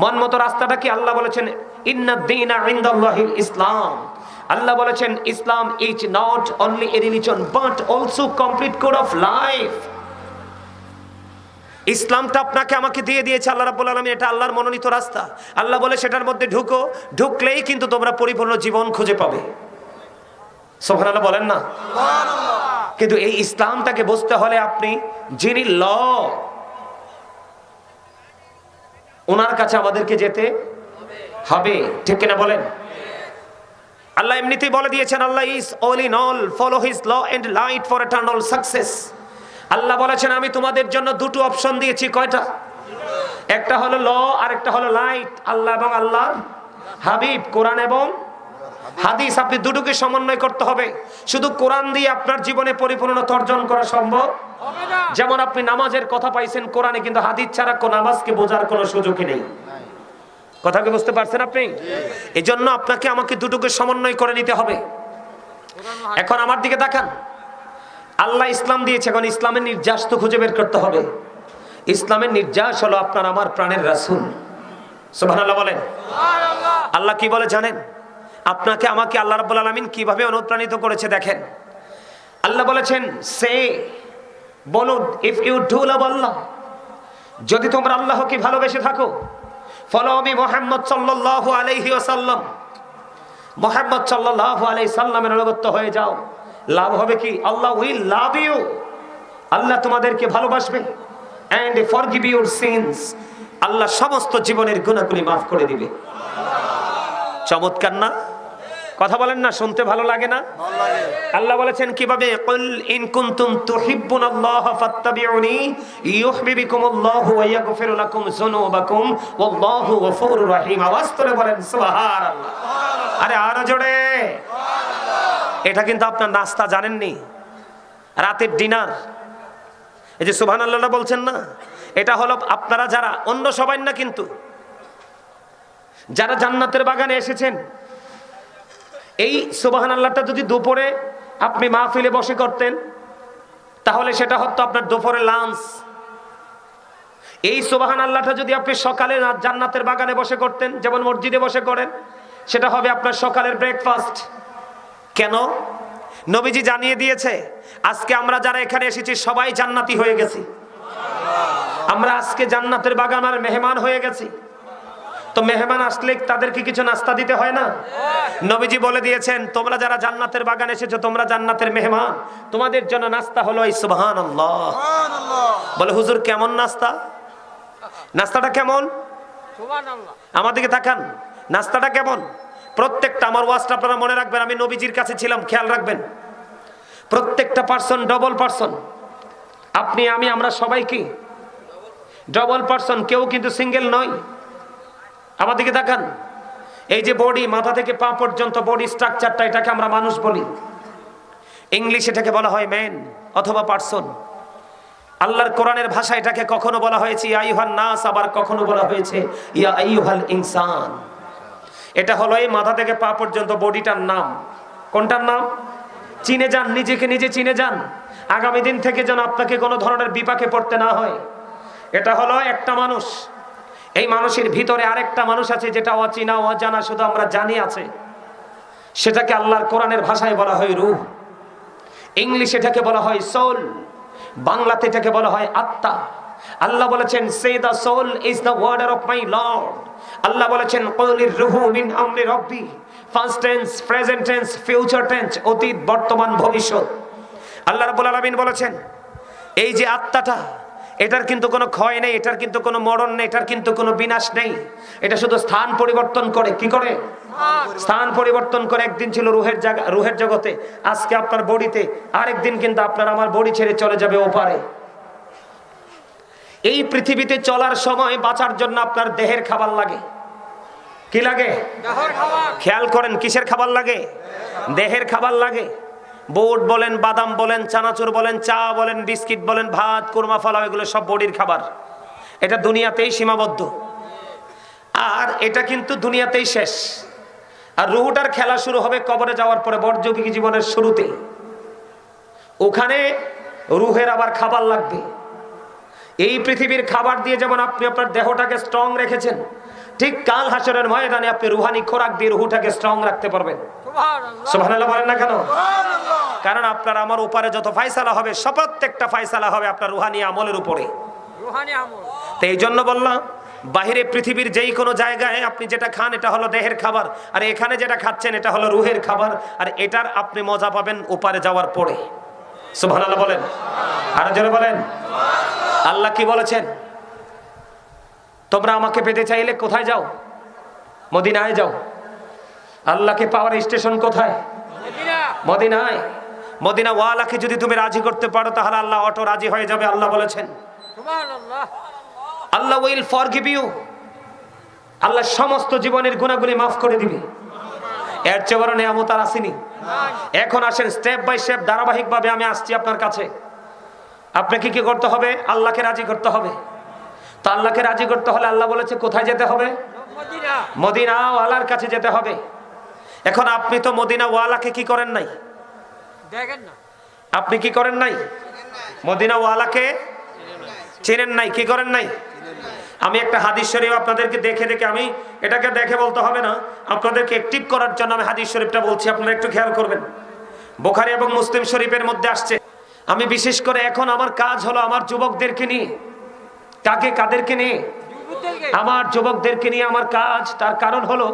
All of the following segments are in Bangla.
মন মতো রাস্তাটা কি? আল্লাহ বলেছেন ইন্নাদ দীনা ইনদাল্লাহিল ইসলাম। আল্লাহ বলেছেন Islam is not only a religion but also complete code of life. ইসলামটা আপনাকে আমাকে দিয়ে দিয়েছে আল্লাহ রাব্বুল আলামিন, এটা আল্লাহর মনোনীত রাস্তা। আল্লাহ বলে সেটার মধ্যে ঢুকো, ঢুকলেই কিন্তু তোমরা পরিপূর্ণ জীবন খুঁজে পাবে। সুবহানাল্লাহ বলেন না? সুবহানাল্লাহ। কিন্তু এই ইসলামটাকে বুঝতে হলে আপনি যিনি ল, ওনার কাছে আমাদেরকে যেতে হবে, ঠিক কিনা বলেন? আল্লাহ এমনিতেই বলে দিয়েছেন Allah is all in all, follow his law and light for eternal success. আল্লাহ বলেছেন আমি তোমাদের জন্য দুটো অপশন দিয়েছি। কয়টা? একটা হলো ল আর একটা হলো লাইট। আল্লাহ এবং আল্লাহর হাবিব, কোরআন এবং হাদিস, আপনি দুটোকে সমন্বয় করতে হবে। শুধু কোরআন দিয়ে আপনার জীবনে পরিপূর্ণতা অর্জন করা সম্ভব হবে না। যেমন আপনি নামাজের কথা পাইছেন কোরআনে, কিন্তু হাদিস ছাড়া কোন নামাজকে বোঝার কোনো সুযোগই নেই। কথা কি বুঝতে পারছেন আপনি? এই জন্য আপনাকে আমাকে দুটোকে সমন্বয় করে নিতে হবে। এখন আমার দিকে তাকান, আল্লাহ ইসলাম দিয়েছে, এখন ইসলামের নির্যাস তো খুঁজে বের করতে হবে। ইসলামের নির্যাস হলো আপনার আমার প্রাণের রাসূল। সুবহানাল্লাহ বলেন। আল্লাহ কি বলে জানেন? আপনাকে আমাকে আল্লাহ রাব্বুল আলামিন কিভাবে অনুপ্রাণিত করেছে দেখেন। আল্লাহ বলেছেন সে বলুন, ইফ ইউ ডু লাভ আল্লাহ, যদি তোমরা আল্লাহকে ভালোবেসে থাকো, ফলো মি মুহাম্মদ সাল্লাল্লাহু আলাইহি ওয়াসাল্লাম, মুহাম্মদ সাল্লাল্লাহু আলাইহি সাল্লামের অনুগত হয়ে যাও। লাভ হবে কি? আল্লাহ উইল লাভ ইউ, আল্লাহ তোমাদেরকে ভালোবাসবে। এন্ড ফরগিভ ইউর সিনস, আল্লাহ সমস্ত জীবনের গুনাহগুলি মাফ করে দিবে। চমৎকার না? কথা বলেন না, শুনতে ভালো লাগে না? আল্লাহ বলেছেন কিভাবে? কুল ইন কুনতুম তুহিব্বুনাল্লাহ ফাত্তাবিউনি ইউহিব্বুকুমুল্লাহু ওয়া ইয়াগফির লাকুম যুনুবাকুম ওয়াল্লাহু গফুরুর রহিম। আওয়াজ করে বলেন সুবহানাল্লাহ। আরে আরো জোরে সুবহানাল্লাহ। এটা কিন্তু আপনার নাস্তা, জানেননি? রাতের ডিনার। এই যে সুবহানাল্লাহ বলছেন না, এটা হলো আপনারা যারা, অন্য সবাই না, কিন্তু যারা জান্নাতের বাগানে এসেছেন, এই সুবহানাল্লাহটা যদি দুপুরে আপনি মাহফিলে বসে করতেন, তাহলে সেটা হতো আপনার দুপুরে লাঞ্চ। এই সুবহানাল্লাহটা যদি আপনি সকালে জান্নাতের বাগানে বসে করতেন, যেমন মসজিদে বসে করেন, সেটা হবে আপনার সকালের ব্রেকফাস্ট। কেন? নবীজি জানিয়ে দিয়েছে আজকে আমরা যারা এখানে এসেছি সবাই জান্নাতি হয়ে গেছি। আমরা আজকে জান্নাতের বাগানের মেহমান হয়ে গেছি। তো মেহমান আসলে তাদেরকে কিছু নাস্তা দিতে হয় না? নবীজি বলে দিয়েছেন তোমরা যারা জান্নাতের বাগানে এসেছো তোমরা জান্নাতের মেহমান, তোমাদের জন্য নাস্তা হলো এই সুবহানাল্লাহ। বলে হুজুর কেমন নাস্তা? নাস্তাটা কেমন? সুবহানাল্লাহ। আমাদেরকে তাকান, নাস্তাটা কেমন? প্রত্যেকটা, আমার ওয়াজটা আপনারা মনে রাখবেন, আমি নবীজির কাছে ছিলাম, খেয়াল রাখবেন। প্রত্যেকটা পার্সন ডবল পার্সন। আপনি, আমি, আমরা সবাই কি ডবল পার্সন, কেউ কিন্তু সিঙ্গেল নয়। আমাদেরকে দেখান, এই যে বডি, মাথা থেকে পা পর্যন্ত বডি স্ট্রাকচারটা, এটাকে আমরা মানুষ বলি। ইংলিশ এটাকে বলা হয় ম্যান অথবা পার্সন। আল্লাহর কোরআনের ভাষা এটাকে কখনো বলা হয়েছে ইয়া আইয়ুহান নাস, আবার কখনো বলা হয়েছে ইয়া আইয়ুহাল ইনসান। এটা হলো এই মাথা থেকে পা পর্যন্ত বডিটার নাম। কোনটার নাম? চিনে যান, নিজেকে নিজে চিনে যান, আগামী দিন থেকে যেন আপনাকে কোনো ধরনের বিপাকে পড়তে না হয়। এটা হলো একটা মানুষ। এই মানুষের ভিতরে আরেকটা মানুষ আছে যেটা অচেনা, অজানা, শুধু আমরা জানি আছে। সেটাকে আল্লাহর কোরআনের ভাষায় বলা হয় রূহ। ইংলিশে এটাকে বলা হয় সোল, বাংলাতে এটাকে বলা হয় আত্মা। আল্লাহ বলেছেন say the soul is the warder of my lord. আল্লাহ বলেছেন কুলির রূহু মিন আমরি রব্বি, first tense, present tense, future tense, অতীত, বর্তমান, ভবিষ্যৎ। আল্লাহ রাব্বুল আলামিন বলেছেন এই যে আত্মাটা, এটার কিন্তু কোনো ক্ষয় নেই, এটার কিন্তু কোনো মরণ নেই, এটার কিন্তু কোনো বিনাশ নেই। এটা শুধু স্থান পরিবর্তন করে। কি করে? স্থান পরিবর্তন করে। একদিন ছিল রুহের জগতে, আজকে আপনার বডিতে, আরেকদিন কিন্তু আপনার আমার বডি ছেড়ে চলে যাবে ওপারে। এই পৃথিবীতে চলার সময় বাঁচার জন্য আপনার দেহের খাবার লাগে। কি লাগে? খেয়াল করেন, কিসের খাবার লাগে? দেহের খাবার লাগে। বুট বলেন, বাদাম বলেন, চানাচুর বলেন, চা বলেন, বিস্কিট বলেন, ভাত, কুরমা, ফালাও, এগুলো সব বডির খাবার। এটা দুনিয়াতেই সীমাবদ্ধ, আর এটা কিন্তু দুনিয়াতেই শেষ। আর রুহটার খেলা শুরু হবে কবরে যাওয়ার পরে, বর্জবিক জীবনের শুরুতে। ওখানে রুহের আবার খাবার লাগবে। এই পৃথিবীর খাবার দিয়ে যেমন আপনি আপনার দেহটাকে স্ট্রং রেখেছেন, ঠিক কাল হাসরের ময়দানে আপনি রুহানি খোরাক দিয়ে রুহটাকে স্ট্রং রাখতে পারবেন। সুবহানাল্লাহ বলেন না কেন? কারণ আপনার আমার উপরে যত ফয়সালা হবে সব প্রত্যেকটা ফয়সালা হবে আপনার রুহানি আমলের উপরে। তো এই জন্য বললাম, বাহিরে পৃথিবীর যেই কোনো জায়গায় আপনি যেটা খান এটা হলো দেহের খাবার, আর এখানে যেটা খাচ্ছেন এটা হলো রুহের খাবার, আর এটার আপনি মজা পাবেন ওপারে যাওয়ার পরে। সুবহানাল্লাহ বলেন, আরো জোরে বলেন। আল্লাহ কি বলেছেন? তোমরা আমাকে পেতে চাইলে কোথায় যাও? মদিনায় যাও। আল্লাহকে পাওয়ার স্টেশন কোথায়? মদিনায়। মদিনা ওয়ালাকে যদি তুমি রাজি করতে পারো তাহলে আল্লাহ অটো রাজি হয়ে যাবে। আল্লাহ বলেছেন আল্লাহ উইল ফরগিভ ইউ। আল্লাহ সমস্ত জীবনের গুনাহগুলি মাফ করে দিবে। এর চেয়ে বড় নিয়ামত আর আসেনি। এখন আসেন স্টেপ বাই স্টেপ ধারাবাহিকভাবে আমি আসছি আপনার কাছে। আপনাকে কি করতে হবে? আল্লাহকে রাজি করতে হবে। তো আল্লাহকে রাজি করতে হলে আল্লাহ বলেছে কোথায় যেতে হবে? মদিনা ওয়ালার কাছে যেতে হবে। এখন আপনি তো মদিনা ওয়ালাকে কি করেন নাই? দেখেন না। আপনি কি করেন নাই? মদিনা ওয়ালাকে চেনেন নাই। কি করেন নাই? আমি একটা হাদিস শরীফ আপনাদেরকে দেখে আমি এটাকে দেখে বলতে হবে না, আপনাদেরকে অ্যাক্টিভ করার জন্য আমি হাদিস শরীফটা বলছি, আপনারা একটু খেয়াল করবেন। বুখারী এবং মুসলিম শরীফের মধ্যে আসছে। আমি বিশেষ করে এখন আমার কাজ হলো আমার যুবকদেরকে নিয়ে। কাদেরকে নিয়ে? আমার যুবকদেরকে নিয়ে আমার কাজ। তার কারণ হলো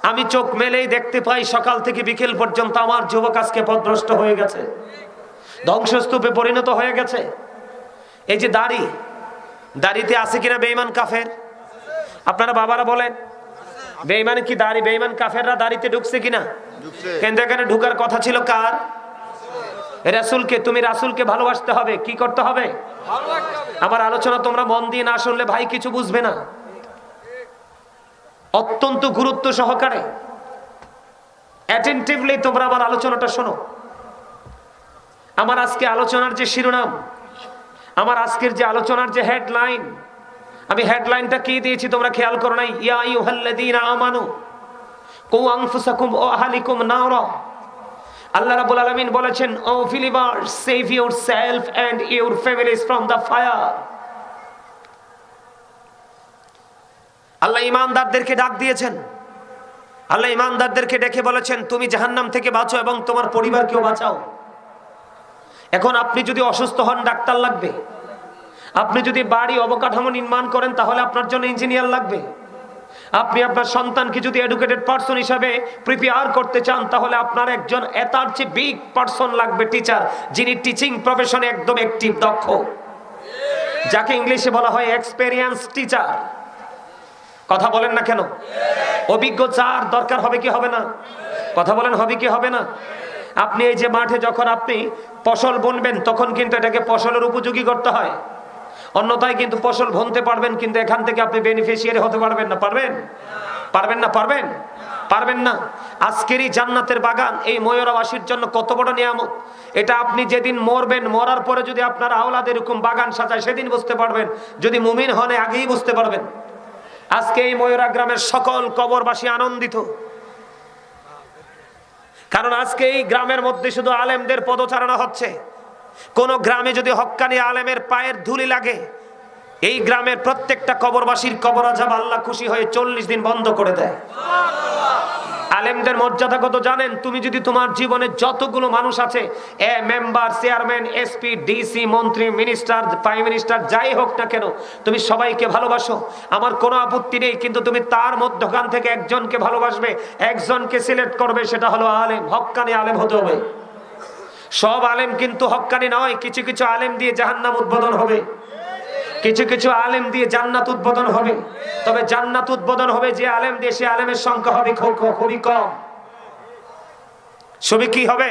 আমি চোখ মেলেই দেখতে পাই সকাল থেকে বিকেল পর্যন্ত আমার যুবক আজকে পথভ্রষ্ট হয়ে গেছে, ধ্বংসস্তূপে পরিণত হয়ে গেছে। এই যে দাড়িতে আছে কিনা বেঈমান কাফের? আপনারা বাবারা বলেন, বেঈমান কি দাড়ি? বেঈমান কাফেররা দাড়িতে ঢুকছে কিনা? কিন্তু এখানে ঢুকার কথা ছিল কার? রাসূলকে। তুমি রাসূলকে ভালোবাসতে হবে। কি করতে হবে? আমার আলোচনা তোমরা মন দিয়ে না শুনলে ভাই কিছু বুঝবে না। অত্যন্ত গুরুত্ব সহকারে অ্যাটেনটিভলি তোমরা আমার আলোচনাটা শোনো। আমার আজকে আলোচনার যে শিরোনাম, আমার আজকের যে আলোচনার যে হেডলাইন, আমি হেডলাইনটা কি দিয়েছি তোমরা খেয়াল করো নাই? ইয়া আইয়ুহাল্লাযীনা আমানু কু আনফুসাকুম ওয়া আহলিকুম নারা। আল্লাহ রাব্বুল আলামিন বলেছেন, O believers, save yourself and your families from the fire. আল্লাহ ঈমানদারদেরকে ডাক দিয়েছেন। আল্লাহ ঈমানদারদেরকে ডেকে বলেছেন তুমি জাহান্নাম থেকে বাঁচো এবং তোমার পরিবারকেও বাঁচাও। এখন আপনি যদি অসুস্থ হন ডাক্তার লাগবে। আপনি যদি বাড়ি অবকাঠামো নির্মাণ করেন তাহলে আপনার জন্য ইঞ্জিনিয়ার লাগবে। আপনি আপনার সন্তানকে যদি এডুকেটেড পারসন হিসাবে প্রিপেয়ার করতে চান তাহলে আপনার একজন এতার চেয়ে বিগ পারসন লাগবে, টিচার, যিনি টিচিং প্রফেশনে একদম অ্যাক্টিভ, দক্ষ, যাকে ইংলিশে বলা হয় এক্সপেরিয়েন্স টিচার। কথা বলেন না কেন? অভিজ্ঞ চার দরকার হবে কি হবে না? কথা বলেন, হবে কি হবে না? আপনি এই যে মাঠে যখন আপনি ফসল বুনবেন তখন কিন্তু এটাকে ফসলের উপযোগী করতে হয়, অন্যথায় কিন্তু ফসল বুনতে পারবেন কিন্তু এখান থেকে আপনি বেনিফিশিয়ারি হতে পারবেন না। পারবেন না। আজকের এই জান্নাতের বাগান এই ময়ূরাবাসীর জন্য কত বড় নিয়ামত। এটা আপনি যেদিন মরবেন, মরার পরে যদি আপনার আওলাদ এরকম বাগান সাজায় সেদিন বুঝতে পারবেন। যদি মুমিন হন আগেই বুঝতে পারবেন। আজকে এই ময়ূরা গ্রামের সকল কবরবাসী আনন্দিত, কারণ আজকে এই গ্রামের মধ্যে শুধু আলেমদের পদচারণা হচ্ছে। কোন গ্রামে যদি হক্কানি আলেমের পায়ের ধুলি লাগে, এই গ্রামের প্রত্যেকটা কবরবাসীর কবর আযাব আল্লাহ খুশি হয়ে 40 দিন বন্ধ করে দেয়। আলেমদের মর্যাদা কত জানেন? তুমি যদি তোমার জীবনে যতগুলো মানুষ আছে, মেম্বার, চেয়ারম্যান, এসপি, ডিসি, মন্ত্রী, মিনিস্টার, প্রাইম মিনিস্টার, যাই হোক না কেন, তুমি সবাইকে ভালোবাসো, আমার কোনো আপত্তি নেই। কিন্তু তুমি তার মধ্যখান থেকে একজনকে ভালোবাসবে, একজনকে সিলেক্ট করবে, সেটা হলো আলেম, হক্কানি আলেম হতে হবে। সব আলেম কিন্তু হক্কানি নয়। কিছু কিছু আলেম দিয়ে জাহান্নাম উদ্বোধন হবে, কিছু কিছু আলেম দিয়ে জান্নাত উদ্বোধন হবে। তবে জান্নাত উদ্বোধন হবে যে আলেম দিয়ে, সে আলেমের সংখ্যা হবে খুবই কম। সবই কি হবে?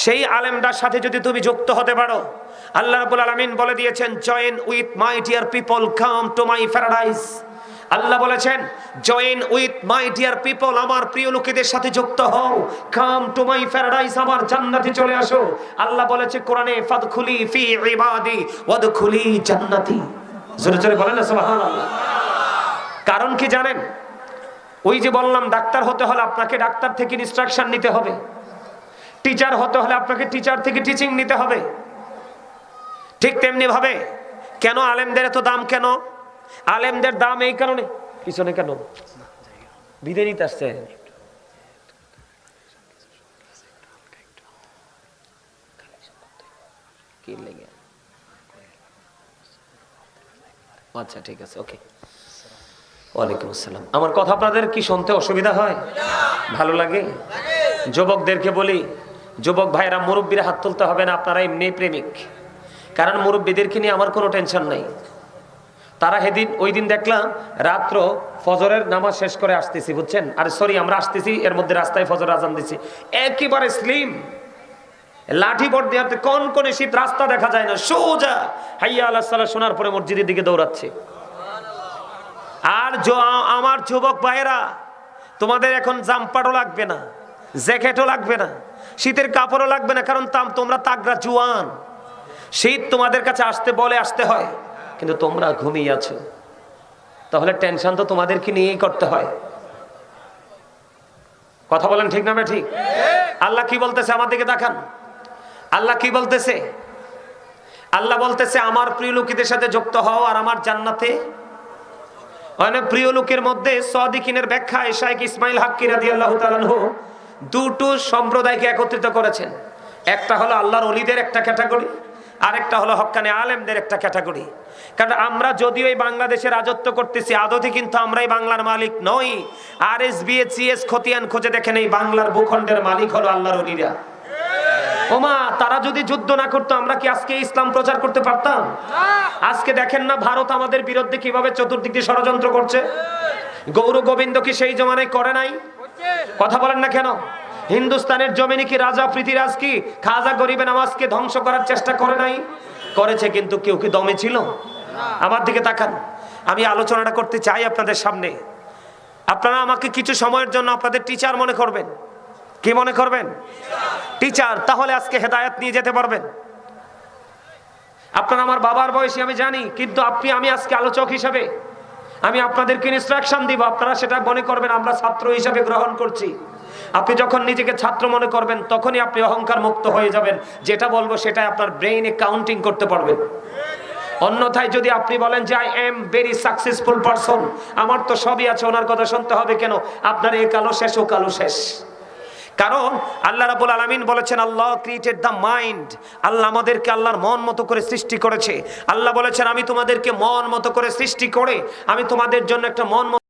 সেই আলেমটার সাথে যদি তুমি যুক্ত হতে পারো, আল্লাহ রাব্বুল আলামিন বলে দিয়েছেন, join with my dear people, come to my paradise. আল্লাহ বলেছেন, join with my dear people, আমার প্রিয় লোকেদের সাথে যুক্ত হও, কাম টু মাই প্যারাডাইস, আমার জান্নাতে চলে আসো। আল্লাহ বলেছে কোরআনে, ফাদখুলি ফি ইবাদি ওয়াদখুলি জান্নাতি। জোরে জোরে বলেন না সুবহানাল্লাহ। কারণ কি জানেন? ওই যে বললাম, ডাক্তার হতে হলে আপনাকে ডাক্তার থেকে ইনস্ট্রাকশন নিতে হবে, টিচার হতে হলে আপনাকে টিচার থেকে টিচিং নিতে হবে। ঠিক তেমনি ভাবে কেন আলেমদের এত দাম? কেন আলেমদের দাম? এই কারণে পিছনে কেন বিদায় নিতে আসছে? কি লেগে? আচ্ছা ঠিক আছে, ওকে। ওয়ালাইকুম আসসালাম। আমার কথা আপনাদের কি শুনতে অসুবিধা হয়? ভালো লাগে? যুবকদেরকে বলি, যুবক ভাইরা, মুরব্বীরা হাত তুলতে হবে না, আপনারা এমনি প্রেমিক। কারণ মুরব্বীদেরকে নিয়ে আমার কোনো টেনশন নাই। তারা ওই দিন দেখলাম রাত্র ফজরের নামাজ শেষ করে আসতেছি, বুঝছেন? আর সরি, আমরা আসতেছি, এর মধ্যে রাস্তায় ফজর আজান দিচ্ছি, একেবারে স্লিম লাঠি পট দিয়ে কোন শীত, রাস্তা দেখা যায় না, সোজা হাইয়া আলাহ সাল্লাহ শোনার পরে মসজিদের দিকে দৌড়াচ্ছে। আর আমার যুবক ভাইয়েরা, তোমাদের এখন জাম্পারও লাগবে না, জ্যাকেটও লাগবে না, শীতের কাপড়ও লাগবে না, কারণ তোমরা তাগড়া জুয়ান। শীত তোমাদের কাছে আসতে হয়, কিন্তু তোমরা ঘুমিয়ে আছো, তাহলে টেনশন তো তোমাদেরকে নিয়েই করতে হয়। কথা বলেন ঠিক না ঠিক? আল্লাহ কি বলতেছে? আমার দিকে দেখান। আল্লাহ কি বলতেছে? আল্লাহ বলতেছে, আমার প্রিয় লোকেদের সাথে যুক্ত হও আর আমার জান্নাতে। প্রিয় লোকের মধ্যে সাদিকিনের ব্যাখ্যা শাইখ ইসমাইল হাক্কি রাদিয়াল্লাহু তাআলা আনহু দুটো সম্প্রদায়কে একত্রিত করেছেন। একটা হলো আল্লাহর ওলিদের একটা ক্যাটাগরি, আরেকটা হলো হক্কানি আলেমদের একটা ক্যাটাগরি। কারণ আমরা যদিও এই বাংলাদেশে রাজত্ব করতেছি, আদতে কিন্তু আমরাই বাংলার মালিক নই। RSBHCS খতিয়ান খুঁজে দেখেন, এই বাংলার ভূখণ্ডের মালিক হলো আল্লাহর ওলিরা। ওমা, তারা যদি যুদ্ধ না করতো, আমরা কি আজকে ইসলাম প্রচার করতে পারতাম? আজকে দেখেন না ভারত আমাদের বিরুদ্ধে কিভাবে চতুর্দিক দিয়ে ষড়যন্ত্র করছে। গৌর গোবিন্দ কি সেই জমানায় করে নাই? কথা বলেন না কেন? হিন্দুস্তানের জমিনে কি রাজা পৃথিরাজ কি খাজা গরিবে নামাজকে ধ্বংস করার চেষ্টা করে নাই? করেছে, কিন্তু কেউ কি দমে ছিল? আমার দিকে তাকান, আমি আলোচনাটা করতে চাই আপনাদের সামনে। আপনারা আমাকে কিছু সময়ের জন্য আপনাদের টিচার মনে করবেন। কি মনে করবেন? টিচার। তাহলে আজকে হেদায়েত নিয়ে যেতে পারবেন। আপনারা আমার বাবার বয়সী আমি জানি, কিন্তু আমি আজকে আলোচক হিসাবে আমি আপনাদেরকে ইনস্ট্রাকশন দিব, আপনারা সেটা মনে করবেন আমরা ছাত্র হিসাবে গ্রহণ করছি। আপনি যখন নিজেকে ছাত্র মনে করবেন, তখনই আপনি অহংকার মুক্ত হয়ে যাবেন। যেটা বলবো সেটা আপনার ব্রেইনে কাউন্টিং করতে পারবেন। অন্যথায় যদি আপনি বলেন যে I am very successful person, আমার তো সবই আছে, ওনার কথা শুনতে হবে কেন? আপনার এই কালো শেষ, ও কালো শেষ। কারণ আল্লাহ রাব্বুল আলামিন বলেছেন, আল্লাহ ক্রিয়েটেড দ্য মাইন্ড। আল্লাহ আমাদেরকে আল্লাহর মন মতো করে সৃষ্টি করেছে। আল্লাহ বলেছেন, আমি তোমাদেরকে মন মতো করে সৃষ্টি করে আমি তোমাদের জন্য একটা মন